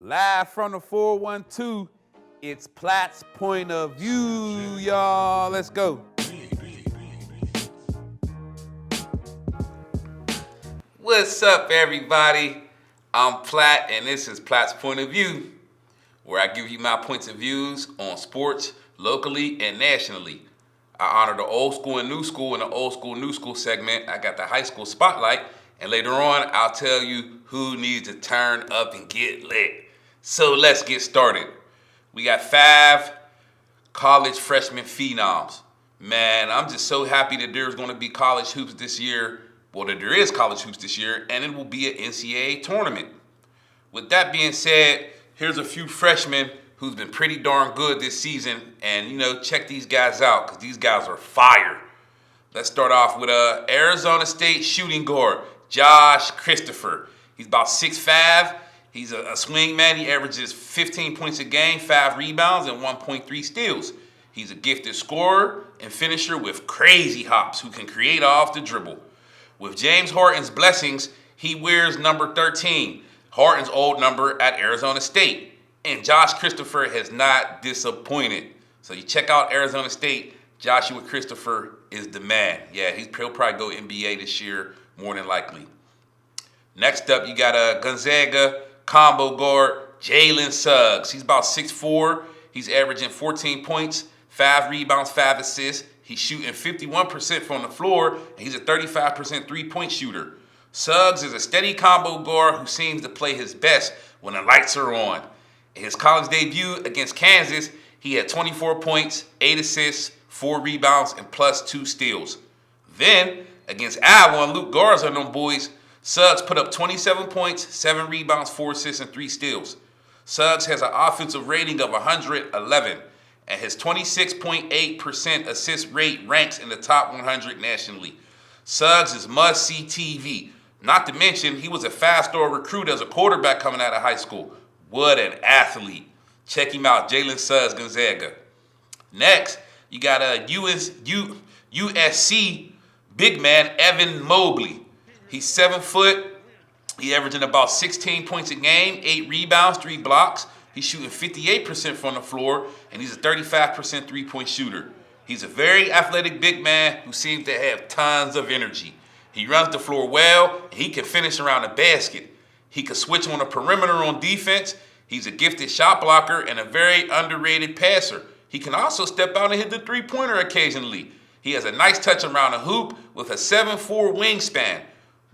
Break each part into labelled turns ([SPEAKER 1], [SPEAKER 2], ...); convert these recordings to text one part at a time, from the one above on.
[SPEAKER 1] Live from the 412, it's Platt's Point of View, y'all. Let's go. What's up, everybody? I'm Platt, and this is Platt's Point of View, where I give you my points of views on sports locally and nationally. I honor the old school and new school in the old school, new school segment. I got the high school spotlight, and later on, I'll tell you who needs to turn up and get lit. So let's get started. We got 5 college freshman phenoms. Man, I'm just so happy that there's going to be college hoops this year. Well, that there is college hoops this year, and it will be an NCAA tournament. With that being said, here's a few freshmen who's been pretty darn good this season. And, check these guys out because these guys are fire. Let's start off with Arizona State shooting guard, Josh Christopher. He's about 6'5". He's a swing man. He averages 15 points a game, 5 rebounds, and 1.3 steals. He's a gifted scorer and finisher with crazy hops who can create off the dribble. With James Harden's blessings, he wears number 13, Harden's old number at Arizona State. And Josh Christopher has not disappointed. So you check out Arizona State, Joshua Christopher is the man. Yeah, he'll probably go NBA this year, more than likely. Next up, you got a Gonzaga combo guard, Jalen Suggs. He's about 6'4". He's averaging 14 points, 5 rebounds, 5 assists. He's shooting 51% from the floor, and he's a 35% three-point shooter. Suggs is a steady combo guard who seems to play his best when the lights are on. In his college debut against Kansas, he had 24 points, 8 assists, 4 rebounds, and plus 2 steals. Then, against Iowa and Luke Garza and them boys, Suggs put up 27 points, 7 rebounds, 4 assists, and 3 steals. Suggs has an offensive rating of 111, and his 26.8% assist rate ranks in the top 100 nationally. Suggs is must-see TV. Not to mention, he was a 5-star recruit as a quarterback coming out of high school. What an athlete. Check him out, Jalen Suggs, Gonzaga. Next, you got a USC big man, Evan Mobley. He's 7 foot. He's averaging about 16 points a game, 8 rebounds, 3 blocks. He's shooting 58% from the floor, and he's a 35% three-point shooter. He's a very athletic big man who seems to have tons of energy. He runs the floor well, and he can finish around the basket. He can switch on the perimeter on defense. He's a gifted shot blocker and a very underrated passer. He can also step out and hit the three-pointer occasionally. He has a nice touch around the hoop with a 7'4" wingspan.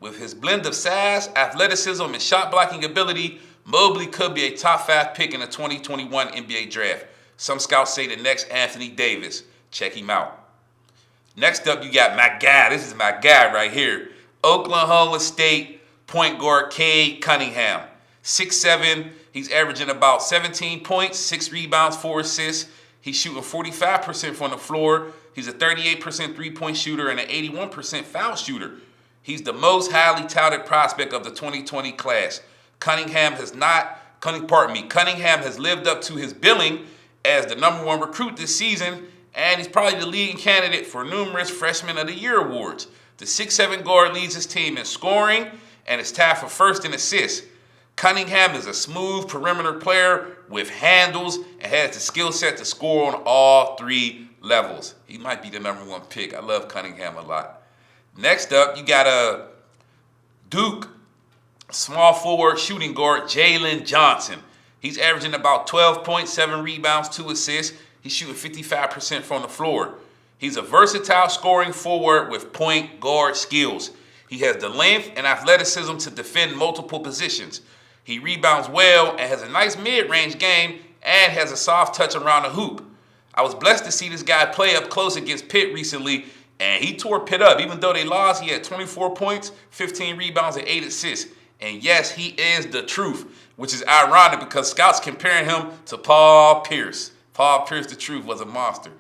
[SPEAKER 1] With his blend of size, athleticism, and shot blocking ability, Mobley could be a top 5 pick in the 2021 NBA draft. Some scouts say the next Anthony Davis. Check him out. Next up, you got my guy. This is my guy right here. Oklahoma State point guard Cade Cunningham. 6'7". He's averaging about 17 points, 6 rebounds, 4 assists. He's shooting 45% from the floor. He's a 38% three-point shooter and an 81% foul shooter. He's the most highly touted prospect of the 2020 class. Cunningham has lived up to his billing as the number 1 recruit this season, and he's probably the leading candidate for numerous Freshman of the Year awards. The 6'7" guard leads his team in scoring and is tied for first in assists. Cunningham is a smooth perimeter player with handles and has the skill set to score on all 3 levels. He might be the number 1 pick. I love Cunningham a lot. Next up, you got a Duke small forward shooting guard, Jalen Johnson. He's averaging about 12 points, 7 rebounds, 2 assists. He's shooting 55% from the floor. He's a versatile scoring forward with point guard skills. He has the length and athleticism to defend multiple positions. He rebounds well and has a nice mid-range game and has a soft touch around the hoop. I was blessed to see this guy play up close against Pitt recently, and he tore Pitt up. Even though they lost, he had 24 points, 15 rebounds, and 8 assists. And yes, he is the truth, which is ironic because scouts comparing him to Paul Pierce. Paul Pierce, the truth, was a monster.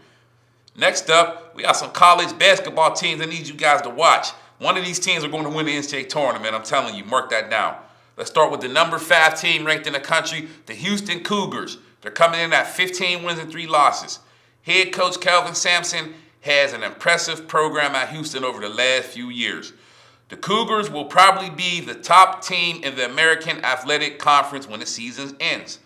[SPEAKER 1] Next up, we got some college basketball teams I need you guys to watch. One of these teams are going to win the NCAA tournament. I'm telling you, mark that down. Let's start with the number 5 team ranked in the country, the Houston Cougars. They're coming in at 15 wins and 3 losses. Head coach Kelvin Sampson has an impressive program at Houston over the last few years. The Cougars will probably be the top team in the American Athletic Conference when the season ends.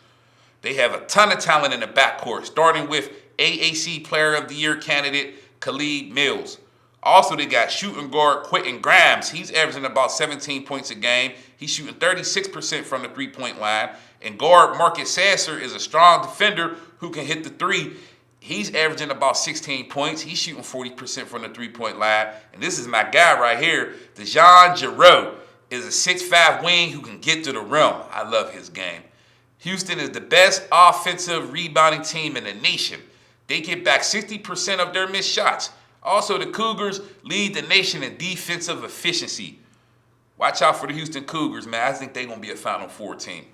[SPEAKER 1] They have a ton of talent in the backcourt, starting with AAC Player of the Year candidate Khalid Mills. Also, they got shooting guard Quentin Grimes. He's averaging about 17 points a game. He's shooting 36% from the three-point line. And guard Marcus Sasser is a strong defender who can hit the three. He's averaging about 16 points. He's shooting 40% from the three-point line. And this is my guy right here. DeJon Jarreau is a 6'5" wing who can get to the rim. I love his game. Houston is the best offensive rebounding team in the nation. They get back 60% of their missed shots. Also, the Cougars lead the nation in defensive efficiency. Watch out for the Houston Cougars, man. I think they're going to be a Final Four team.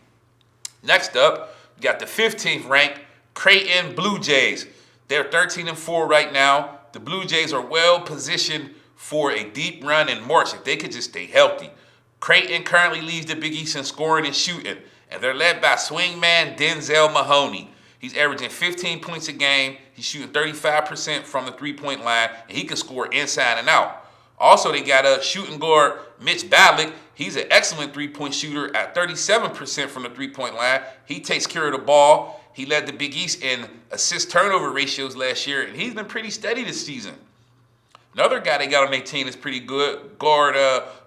[SPEAKER 1] Next up, we got the 15th ranked Creighton Blue Jays. They're 13-4 right now. The Blue Jays are well positioned for a deep run in March if they could just stay healthy. Creighton currently leads the Big East in scoring and shooting, and they're led by swingman Denzel Mahoney. He's averaging 15 points a game. He's shooting 35% from the three-point line, and he can score inside and out. Also, they got a shooting guard, Mitch Ballick. He's an excellent three-point shooter at 37% from the three-point line. He takes care of the ball. He led the Big East in assist-turnover ratios last year, and he's been pretty steady this season. Another guy they got on their team is pretty good, guard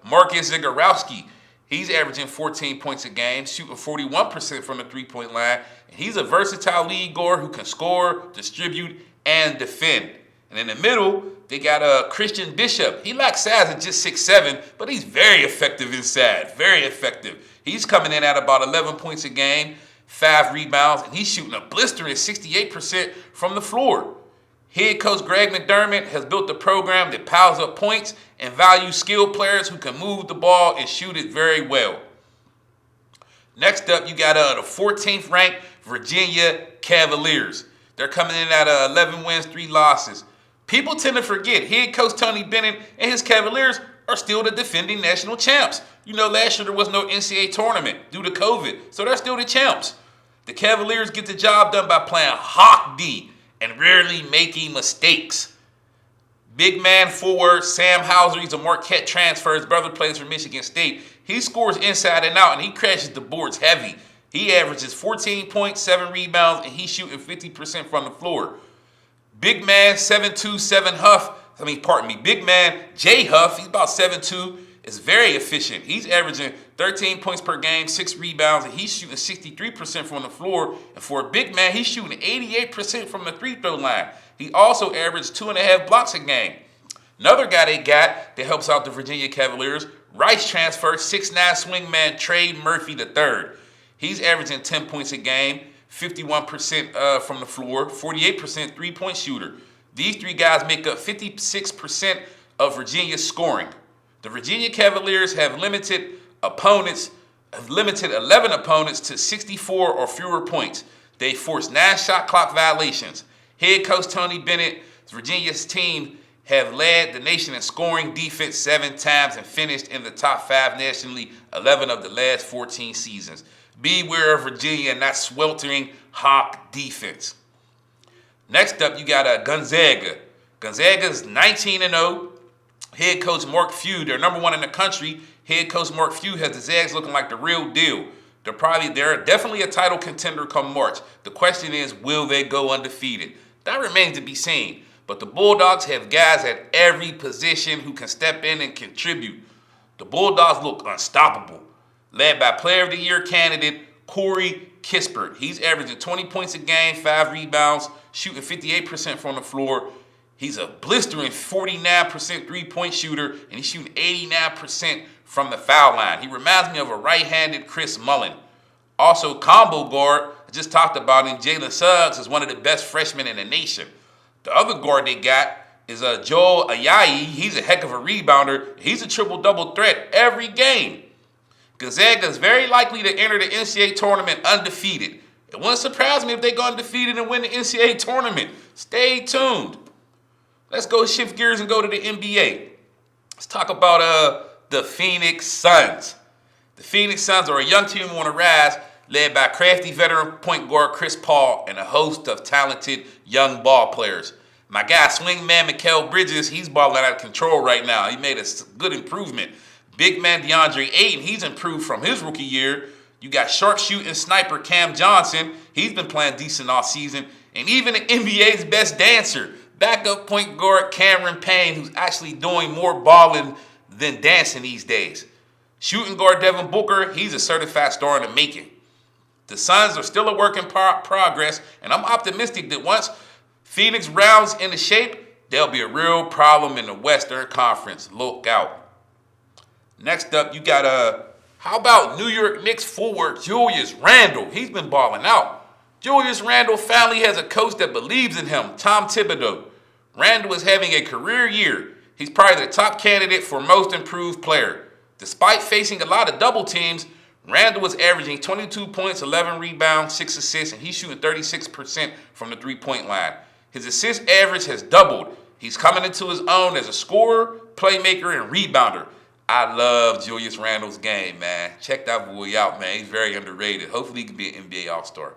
[SPEAKER 1] Marcus Zagorowski. He's averaging 14 points a game, shooting 41% from the three-point line. And he's a versatile lead guard who can score, distribute, and defend. And in the middle, they got Christian Bishop. He lacks size at just 6'7", but he's very effective inside, very effective. He's coming in at about 11 points a game, 5 rebounds, and he's shooting a blistering 68% from the floor. Head coach Greg McDermott has built a program that piles up points and values skilled players who can move the ball and shoot it very well. Next up, you got the 14th ranked Virginia Cavaliers. They're coming in at 11 wins, 3 losses. People tend to forget head coach Tony Bennett and his Cavaliers are still the defending national champs. You know, last year there was no NCAA tournament due to COVID, so they're still the champs. The Cavaliers get the job done by playing hawk D and rarely making mistakes. Big man forward Sam Hauser, he's a Marquette transfer. His brother plays for Michigan State. He scores inside and out, and he crashes the boards heavy. He averages 14 points, 7 rebounds, and he's shooting 50% from the floor. Big man Big man Jay Huff, he's about 7'2", is very efficient. He's averaging 13 points per game, 6 rebounds, and he's shooting 63% from the floor. And for a big man, he's shooting 88% from the free throw line. He also averaged 2.5 blocks a game. Another guy they got that helps out the Virginia Cavaliers, Rice transfer, 6'9" swingman Trey Murphy III. He's averaging 10 points a game, 51% from the floor, 48% three-point shooter. These 3 guys make up 56% of Virginia's scoring. The Virginia Cavaliers have limited 11 opponents to 64 or fewer points. They forced 9 shot clock violations. Head coach Tony Bennett, Virginia's team, have led the nation in scoring defense 7 times and finished in the top 5 nationally 11 of the last 14 seasons. Beware of Virginia and that sweltering hawk defense. Next up, you got Gonzaga. Gonzaga's 19-0. Head coach Mark Few, they're number 1 in the country. Head coach Mark Few has the Zags looking like the real deal. They're definitely a title contender come March. The question is, will they go undefeated? That remains to be seen. But the Bulldogs have guys at every position who can step in and contribute. The Bulldogs look unstoppable. Led by Player of the Year candidate Corey Kispert. He's averaging 20 points a game, 5 rebounds, shooting 58% from the floor. He's a blistering 49% three-point shooter, and he's shooting 89% from the foul line. He reminds me of a right-handed Chris Mullin. Also, combo guard, I just talked about him, Jalen Suggs is one of the best freshmen in the nation. The other guard they got is Joel Ayayi. He's a heck of a rebounder. He's a triple-double threat every game. Gonzaga is very likely to enter the NCAA tournament undefeated. It wouldn't surprise me if they go undefeated and win the NCAA tournament. Stay tuned. Let's go shift gears and go to the NBA. Let's talk about the Phoenix Suns. The Phoenix Suns are a young team on the rise, led by crafty veteran point guard Chris Paul and a host of talented young ball players. My guy, swingman Mikal Bridges, he's balling out of control right now. He made a good improvement. Big man DeAndre Ayton, he's improved from his rookie year. You got sharpshooting sniper Cam Johnson. He's been playing decent all season. And even the NBA's best dancer, backup point guard Cameron Payne, who's actually doing more balling than dancing these days. Shooting guard Devin Booker, he's a certified star in the making. The Suns are still a work in progress, and I'm optimistic that once Phoenix rounds into shape, there'll be a real problem in the Western Conference. Look out. Next up, you got how about New York Knicks forward Julius Randle? He's been balling out. Julius Randle finally has a coach that believes in him, Tom Thibodeau. Randle is having a career year. He's probably the top candidate for most improved player. Despite facing a lot of double teams, Randle was averaging 22 points, 11 rebounds, 6 assists, and he's shooting 36% from the three-point line. His assist average has doubled. He's coming into his own as a scorer, playmaker, and rebounder. I love Julius Randle's game, man. Check that boy out, man. He's very underrated. Hopefully he can be an NBA All-Star.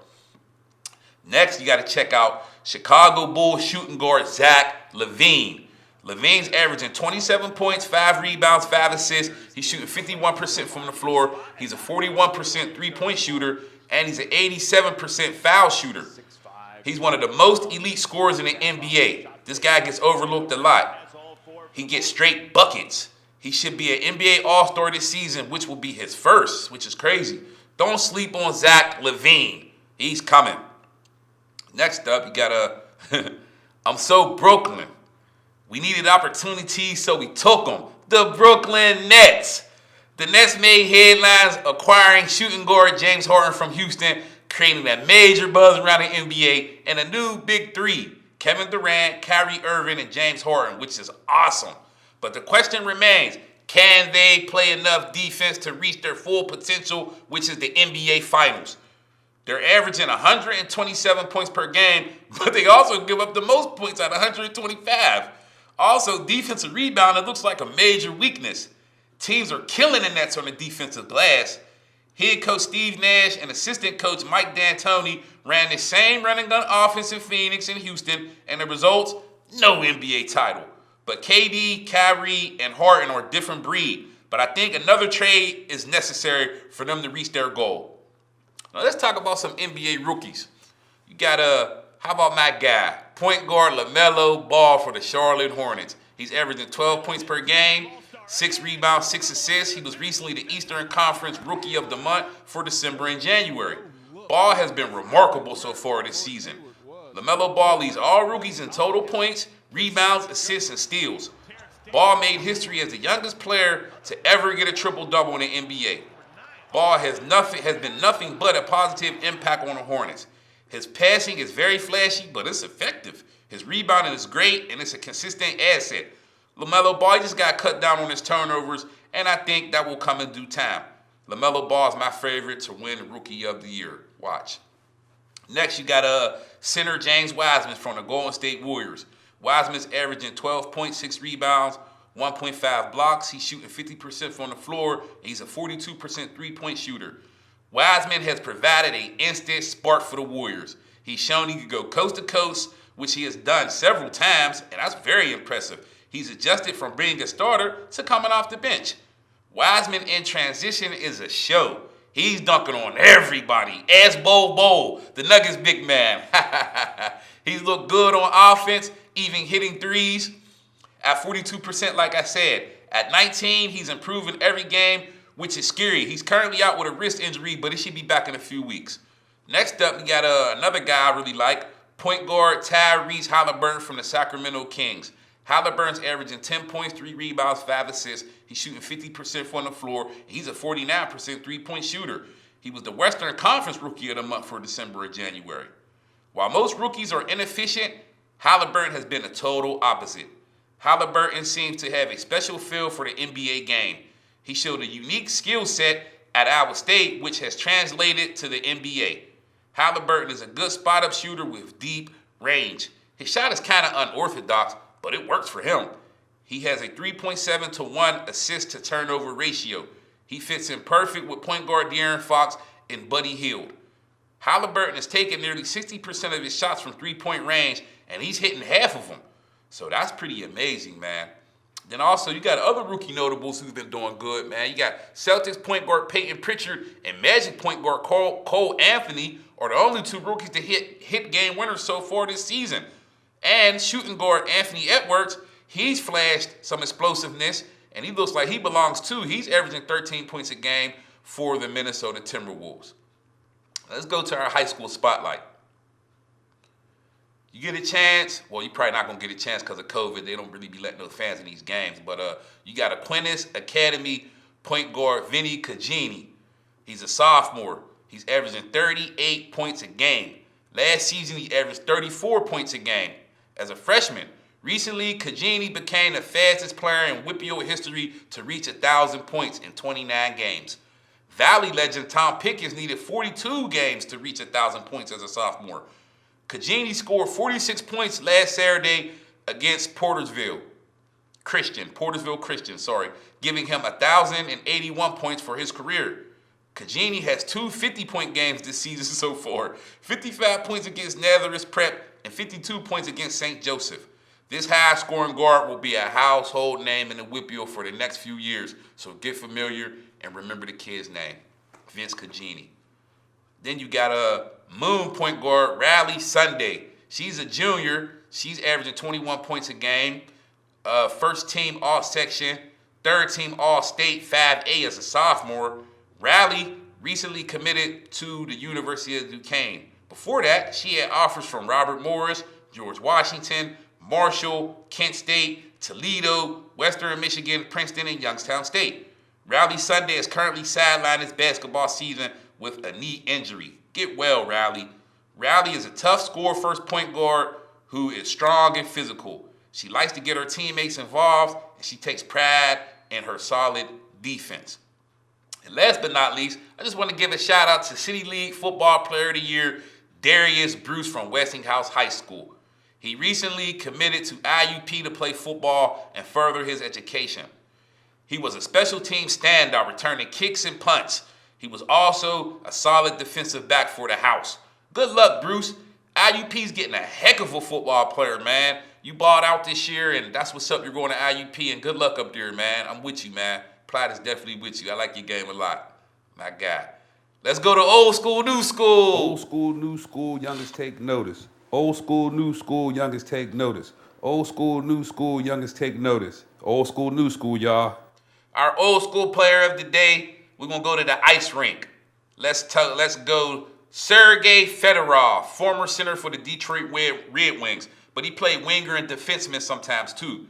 [SPEAKER 1] Next, you got to check out Chicago Bulls shooting guard Zach LaVine. LaVine's averaging 27 points, 5 rebounds, 5 assists. He's shooting 51% from the floor. He's a 41% three-point shooter, and he's an 87% foul shooter. He's one of the most elite scorers in the NBA. This guy gets overlooked a lot. He gets straight buckets. He should be an NBA All-Star this season, which will be his first, which is crazy. Don't sleep on Zach LaVine. He's coming. Next up, you got I'm so Brooklyn. We needed opportunities, so we took them. The Brooklyn Nets. The Nets made headlines acquiring shooting guard James Harden from Houston, creating that major buzz around the NBA, and a new big three, Kevin Durant, Kyrie Irving, and James Harden, which is awesome. But the question remains, can they play enough defense to reach their full potential, which is the NBA Finals? They're averaging 127 points per game, but they also give up the most points at 125. Also, defensive rebounding looks like a major weakness. Teams are killing the Nets on the defensive glass. Head coach Steve Nash and assistant coach Mike D'Antoni ran the same running gun offense in Phoenix and Houston, and the results, no NBA title. But KD, Kyrie, and Harden are a different breed. But I think another trade is necessary for them to reach their goal. Now let's talk about some NBA rookies. You got how about my guy, point guard LaMelo Ball for the Charlotte Hornets. He's averaging 12 points per game, 6 rebounds, 6 assists. He was recently the Eastern Conference Rookie of the Month for December and January. Ball has been remarkable so far this season. LaMelo Ball leads all rookies in total points, rebounds, assists, and steals. Ball made history as the youngest player to ever get a triple-double in the NBA. Ball has been nothing but a positive impact on the Hornets. His passing is very flashy, but it's effective. His rebounding is great, and it's a consistent asset. LaMelo Ball just got cut down on his turnovers, and I think that will come in due time. LaMelo Ball is my favorite to win Rookie of the Year. Watch. Next, you got center James Wiseman from the Golden State Warriors. Wiseman's averaging 12.6 rebounds, 1.5 blocks. He's shooting 50% from the floor, and he's a 42% three-point shooter. Wiseman has provided an instant spark for the Warriors. He's shown he can go coast to coast, which he has done several times, and that's very impressive. He's adjusted from being a starter to coming off the bench. Wiseman in transition is a show. He's dunking on everybody. Ask Bol, the Nuggets big man. He's looked good on offense, even hitting threes. At 42%, like I said. At 19, he's improving every game, which is scary. He's currently out with a wrist injury, but he should be back in a few weeks. Next up, we got another guy I really like, point guard Tyrese Halliburton from the Sacramento Kings. Halliburton's averaging 10 points, 3 rebounds, 5 assists. He's shooting 50% from the floor. He's a 49% three-point shooter. He was the Western Conference Rookie of the Month for December and January. While most rookies are inefficient, Halliburton has been a total opposite. Halliburton seems to have a special feel for the NBA game. He showed a unique skill set at Iowa State, which has translated to the NBA. Halliburton is a good spot-up shooter with deep range. His shot is kind of unorthodox, but it works for him. He has a 3.7 to 1 assist to turnover ratio. He fits in perfect with point guard De'Aaron Fox and Buddy Hield. Halliburton has taken nearly 60% of his shots from three-point range, and he's hitting half of them. So that's pretty amazing, man. Then also, you got other rookie notables who've been doing good, man. You got Celtics point guard Peyton Pritchard and Magic point guard Cole Anthony are the only two rookies to hit game winners so far this season. And shooting guard Anthony Edwards, he's flashed some explosiveness, and he looks like he belongs too. He's averaging 13 points a game for the Minnesota Timberwolves. Let's go to our high school spotlight. You get a chance, well, you're probably not going to get a chance because of COVID. They don't really be letting no fans in these games. But you got Aquinas Academy point guard Vinny Cagini. He's a sophomore. He's averaging 38 points a game. Last season, he averaged 34 points a game. As a freshman, recently, Cagini became the fastest player in Whippio history to reach 1,000 points in 29 games. Valley legend Tom Pickens needed 42 games to reach 1,000 points as a sophomore. Cagini scored 46 points last Saturday against Portersville Christian, giving him 1,081 points for his career. Cagini has two 50-point games this season so far, 55 points against Nazareth Prep and 52 points against St. Joseph. This high-scoring guard will be a household name in the Whippio for the next few years, so get familiar and remember the kid's name, Vince Cagini. Then you got a Moon point guard, Riley Sunday. She's a junior. She's averaging 21 points a game. First team All-Section, third team All-State 5A as a sophomore. Riley recently committed to the University of Duquesne. Before that, she had offers from Robert Morris, George Washington, Marshall, Kent State, Toledo, Western Michigan, Princeton, and Youngstown State. Riley Sunday is currently sidelined his basketball season with a knee injury. Get well, Riley. Riley is a tough scorer first point guard who is strong and physical. She likes to get her teammates involved, and she takes pride in her solid defense. And last but not least, I just want to give a shout out to City League Football Player of the Year, Darius Bruce from Westinghouse High School. He recently committed to IUP to play football and further his education. He was a special team standout, returning kicks and punts. He was also a solid defensive back for the house. Good luck, Bruce. IUP's getting a heck of a football player, man. You balled out this year, and that's what's up. You're going to IUP, and good luck up there, man. I'm with you, man. Platt is definitely with you. I like your game a lot. My guy. Let's go to old school, new school.
[SPEAKER 2] Old school, new school, youngest take notice. Old school, new school, youngest take notice. Old school, new school, youngest take notice. Old school, new school, y'all.
[SPEAKER 1] Our old school player of the day, we're going to go to the ice rink. Let's go Sergei Fedorov, former center for the Detroit Red Wings, but he played winger and defenseman sometimes too.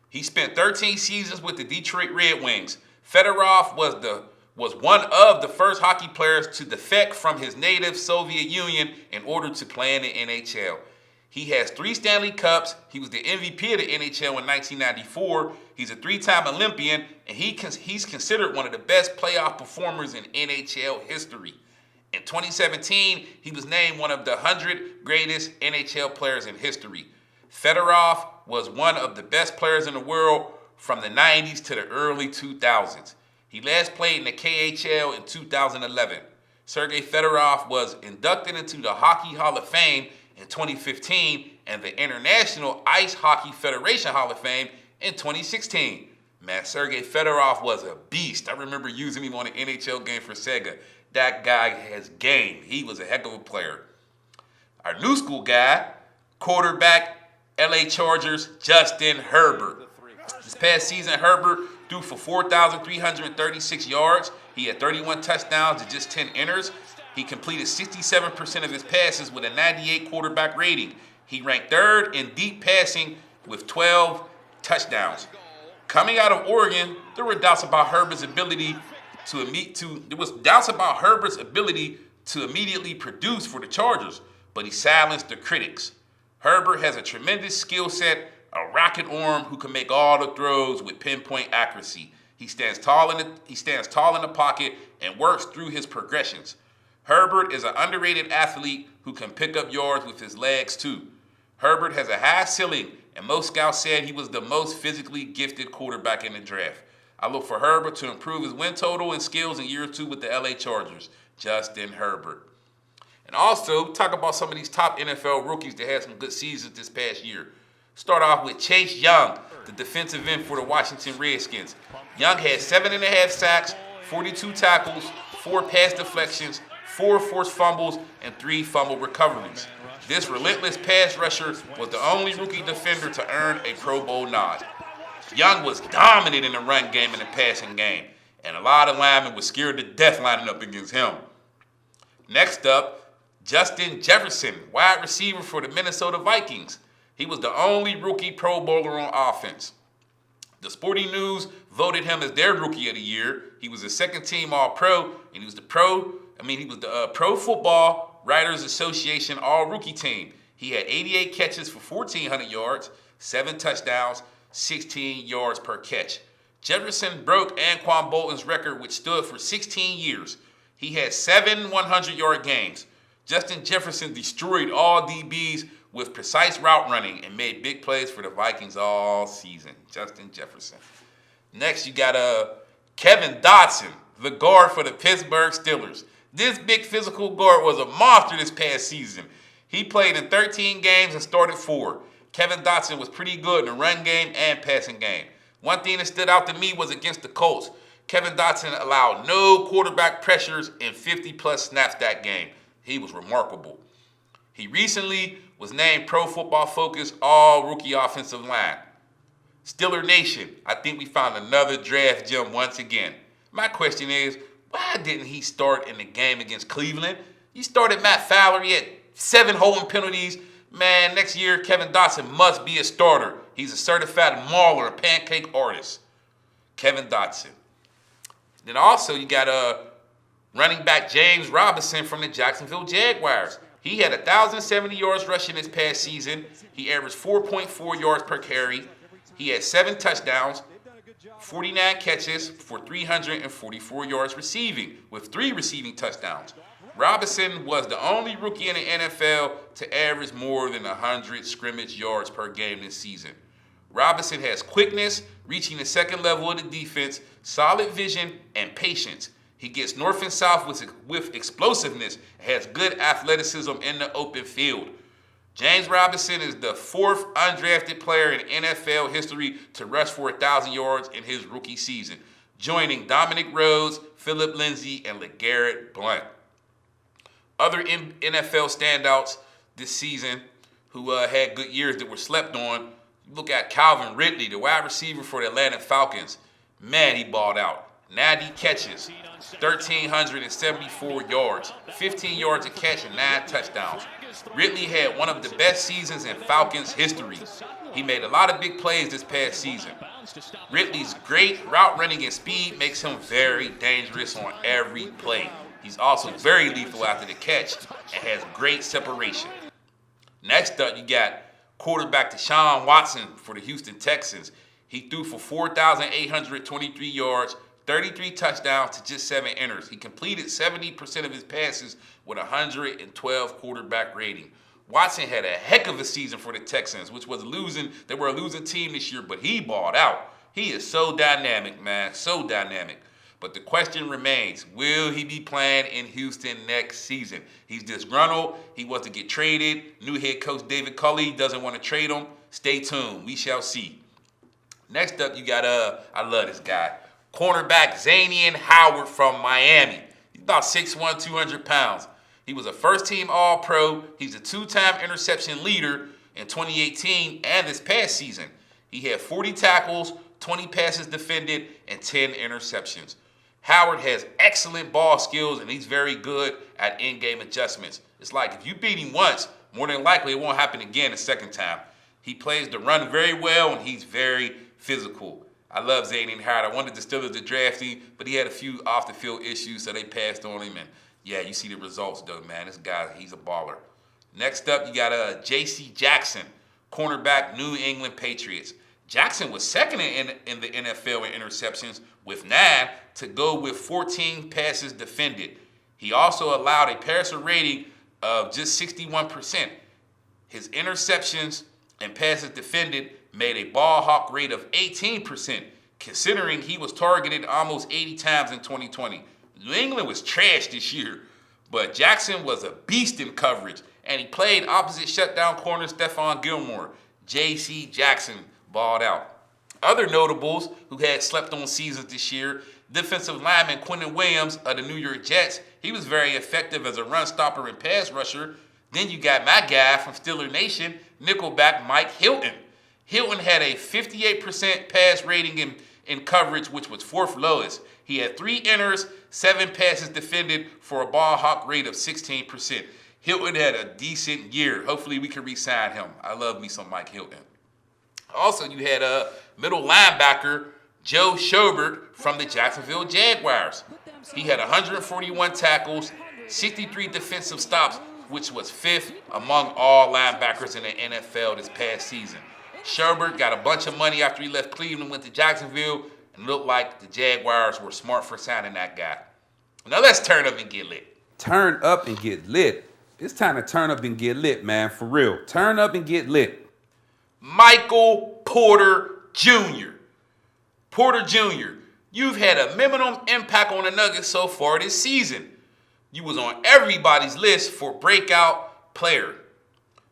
[SPEAKER 1] He spent 13 seasons with the Detroit Red Wings. Fedorov was one of the first hockey players to defect from his native Soviet Union in order to play in the NHL. He has 3 Stanley Cups. He was the MVP of the NHL in 1994. He's a 3-time Olympian, and he's considered one of the best playoff performers in NHL history. In 2017, he was named one of the 100 greatest NHL players in history. Fedorov was one of the best players in the world from the 90s to the early 2000s. He last played in the KHL in 2011. Sergei Fedorov was inducted into the Hockey Hall of Fame in 2015 and the International Ice Hockey Federation Hall of Fame in 2016. Man, Sergei Fedorov was a beast. I remember using him on an NHL game for Sega. That guy has game. He was a heck of a player. Our new school guy, quarterback, LA Chargers, Justin Herbert. This past season, Herbert threw for 4,336 yards. He had 31 touchdowns and just 10 enters. He completed 67% of his passes with a 98 quarterback rating. He ranked 3rd in deep passing with 12 touchdowns. Coming out of Oregon, there were doubts about Herbert's ability to immediately produce for the Chargers, but he silenced the critics. Herbert has a tremendous skill set, a rocket arm who can make all the throws with pinpoint accuracy. He stands tall in the pocket and works through his progressions. Herbert is an underrated athlete who can pick up yards with his legs too. Herbert has a high ceiling, and most scouts said he was the most physically gifted quarterback in the draft. I look for Herbert to improve his win total and skills in year 2 with the LA Chargers. Justin Herbert. And also, talk about some of these top NFL rookies that had some good seasons this past year. Start off with Chase Young, the defensive end for the Washington Redskins. Young had 7.5 sacks, 42 tackles, 4 pass deflections, 4 forced fumbles, and 3 fumble recoveries. This relentless pass rusher was the only rookie defender to earn a Pro Bowl nod. Young was dominant in the run game and the passing game, and a lot of linemen were scared to death lining up against him. Next up, Justin Jefferson, wide receiver for the Minnesota Vikings. He was the only rookie Pro Bowler on offense. The Sporting News voted him as their Rookie of the Year. He was a second-team All-Pro, and he was the Pro Football Writers Association All-Rookie Team. He had 88 catches for 1,400 yards, 7 touchdowns, 16 yards per catch. Jefferson broke Anquan Bolton's record, which stood for 16 years. He had 7 100-yard games. Justin Jefferson destroyed all DBs with precise route running and made big plays for the Vikings all season. Justin Jefferson. Next, you got Kevin Dotson, the guard for the Pittsburgh Steelers. This big physical guard was a monster this past season. He played in 13 games and started 4. Kevin Dotson was pretty good in the run game and passing game. One thing that stood out to me was against the Colts. Kevin Dotson allowed no quarterback pressures in 50-plus snaps that game. He was remarkable. He recently was named Pro Football Focus All-Rookie Offensive Line. Steeler Nation, I think we found another draft gem once again. My question is, why didn't he start in the game against Cleveland? He started Matt Fowler. He had 7 holding penalties. Man, next year, Kevin Dotson must be a starter. He's a certified mauler, a pancake artist. Kevin Dotson. Then also, you got running back James Robinson from the Jacksonville Jaguars. He had 1,070 yards rushing this past season. He averaged 4.4 yards per carry. He had 7 touchdowns, 49 catches for 344 yards receiving, with 3 receiving touchdowns. Robinson was the only rookie in the NFL to average more than 100 scrimmage yards per game this season. Robinson has quickness, reaching the second level of the defense, solid vision, and patience. He gets north and south with explosiveness and has good athleticism in the open field. James Robinson is the 4th undrafted player in NFL history to rush for 1,000 yards in his rookie season, joining Dominic Rhodes, Phillip Lindsay, and LeGarrette Blount. Other NFL standouts this season who had good years that were slept on, look at Calvin Ridley, the wide receiver for the Atlanta Falcons. Man, he balled out. 90 catches, 1,374 yards, 15 yards a catch, and 9 touchdowns. Ridley had one of the best seasons in Falcons history. He made a lot of big plays this past season. Ridley's great route running and speed makes him very dangerous on every play. He's also very lethal after the catch and has great separation. Next up, you got quarterback Deshaun Watson for the Houston Texans. He threw for 4,823 yards, 33 touchdowns to just 7 inners. He completed 70% of his passes with 112 quarterback rating. Watson had a heck of a season for the Texans, which was losing. They were a losing team this year, but he balled out. He is so dynamic, man, so dynamic. But the question remains, will he be playing in Houston next season? He's disgruntled. He wants to get traded. New head coach David Culley doesn't want to trade him. Stay tuned. We shall see. Next up, you got, I love this guy, cornerback Xavier Howard from Miami. He's about 6'1", 200 pounds. He was a first-team All-Pro. He's a 2-time interception leader in 2018 and this past season. He had 40 tackles, 20 passes defended, and 10 interceptions. Howard has excellent ball skills, and he's very good at in-game adjustments. It's like if you beat him once, more than likely it won't happen again the second time. He plays the run very well, and he's very physical. I love Xavier Howard. I wanted the Steelers to draft him, but he had a few off-the-field issues, so they passed on him. And, yeah, you see the results, though, man. This guy, he's a baller. Next up, you got J.C. Jackson, cornerback, New England Patriots. Jackson was second in the NFL in interceptions with 9 to go with 14 passes defended. He also allowed a passer rating of just 61%. His interceptions and passes defended made a ball hawk rate of 18%, considering he was targeted almost 80 times in 2020. New England was trash this year, but Jackson was a beast in coverage, and he played opposite shutdown corner Stephon Gilmore. J.C. Jackson balled out. Other notables who had slept on seasons this year, defensive lineman Quentin Williams of the New York Jets. He was very effective as a run stopper and pass rusher. Then you got my guy from Steeler Nation, nickelback Mike Hilton. Hilton had a 58% pass rating in coverage, which was fourth lowest. He had 3 enters, 7 passes defended for a ball hawk rate of 16%. Hilton had a decent year. Hopefully we can re-sign him. I love me some Mike Hilton. Also, you had a middle linebacker, Joe Schobert from the Jacksonville Jaguars. He had 141 tackles, 63 defensive stops, which was 5th among all linebackers in the NFL this past season. Schobert got a bunch of money after he left Cleveland, went to Jacksonville, and looked like the Jaguars were smart for signing that guy. Now let's turn up and get lit.
[SPEAKER 2] Turn up and get lit. It's time to turn up and get lit, man, for real. Turn up and get lit.
[SPEAKER 1] Michael Porter Jr. Porter Jr., you've had a minimum impact on the Nuggets so far this season. You was on everybody's list for breakout player.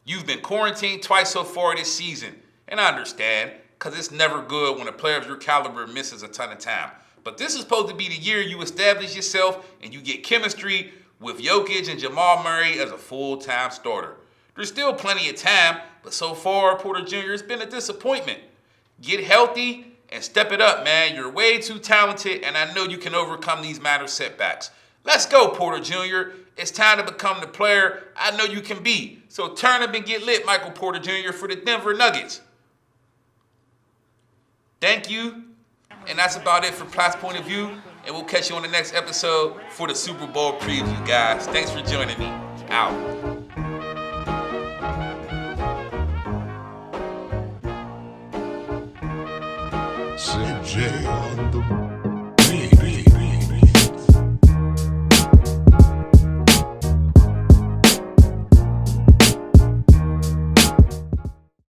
[SPEAKER 1] You've been quarantined twice so far this season. And I understand, because it's never good when a player of your caliber misses a ton of time. But this is supposed to be the year you establish yourself and you get chemistry with Jokic and Jamal Murray as a full-time starter. There's still plenty of time, but so far, Porter Jr. has been a disappointment. Get healthy and step it up, man. You're way too talented, and I know you can overcome these minor setbacks. Let's go, Porter Jr. It's time to become the player I know you can be. So turn up and get lit, Michael Porter Jr. for the Denver Nuggets. Thank you. And that's about it for Platt's Point of View. And we'll catch you on the next episode for the Super Bowl preview, guys. Thanks for joining me. Out.